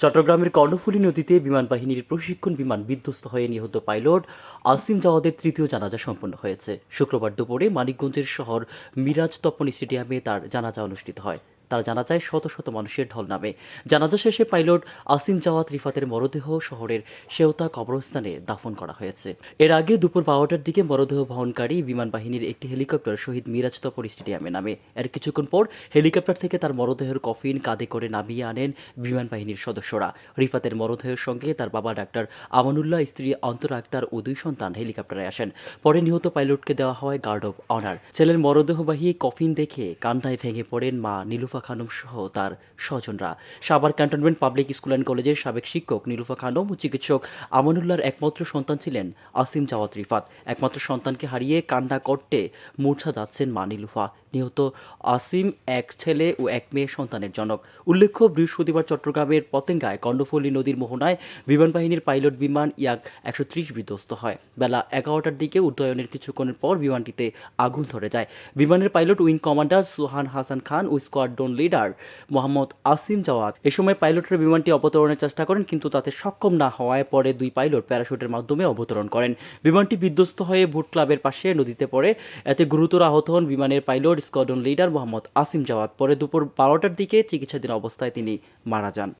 চট্টগ্রামের কর্ণফুলী নদীতে বিমান বাহিনীর প্রশিক্ষণ বিমান বিধ্বস্ত হয়ে নিহত পাইলট আসিম জাওয়াদের তৃতীয় জানাজা সম্পন্ন হয়েছে। শুক্রবার দুপুরে মানিকগঞ্জের শহর মিরাজ তপন স্টেডিয়ামে তার জানাজা অনুষ্ঠিত হয়। তার জানাজায় শত শত মানুষের ঢল নামে। জানাজা শেষে পাইলট আসিম জাওয়াদ রিফাতের মরদেহ শহরের শেওতা কবরস্থানে দাফন করা হয়েছে। এর আগে দুপুর 12টার দিকে মরদেহ বহনকারী বিমান বাহিনীর একটি হেলিকপ্টার শহীদ মিরাজ তপন স্টেডিয়ামে নামে। এর কিছুক্ষণ পর হেলিকপ্টার থেকে তার মরদেহের কফিন কাঁধে করে নামিয়ে আনেন বিমান বাহিনীর সদস্যরা। রিফাতের মরদেহের সঙ্গে তার বাবা ডাক্তার আমানুল্লাহ, স্ত্রী অন্তরা আক্তার ও দুই সন্তান হেলিকপ্টারে আসেন। পরে নিহত পাইলটকে দেওয়া হয় গার্ড অব অনার। ছেলের মরদেহবাহী কফিন দেখে কান্নায় ভেঙে পড়েন মা নীলুফা খানম সহ তার স্বজনরা। Savar cantonment public school and কলেজের সাবেক শিক্ষক নীলুফা খানম ও চিকিৎসক আমানুল্লাহর একমাত্র সন্তান ছিলেন আসিম জাওয়াদ রিফাত। একমাত্র সন্তানকে হারিয়ে কান্না করতে মূর্ছা যাচ্ছেন মা নীলুফা। নিহত আসিম এক ছেলে ও এক মেয়ে সন্তানের জনক। উল্লেখ্য, বৃহস্পতিবার চট্টগ্রামের পতেঙ্গায় কর্ণফুলী নদীর মোহনায় বিমান বাহিনীর পাইলট বিমান ইয়াক 130 বিধ্বস্ত হয়। বেলা 11টার দিকে উড্ডয়নের কিছুক্ষণের পর বিমানটিতে আগুন ধরে যায়। বিমানের pilot wing commander Suhan Hasan Khan ও স্কোয়াড্রন লিডার মোহাম্মদ আসিম জাওয়াদ এ সময় পাইলটরা বিমানটি অবতরণের চেষ্টা করেন, কিন্তু তাতে সক্ষম না হওয়ায় পরে দুই পাইলট প্যারাশুটের মাধ্যমে অবতরণ করেন। বিমানটি বিধ্বস্ত হয়ে ভোট ক্লাবের পাশে নদীতে পড়ে। এতে গুরুতর আহত হন বিমানের pilot squadron leader Mohammad Asim Jawad. পরে দুপুর 12টার দিকে চিকিৎসাধীন অবস্থায় তিনি মারা যান।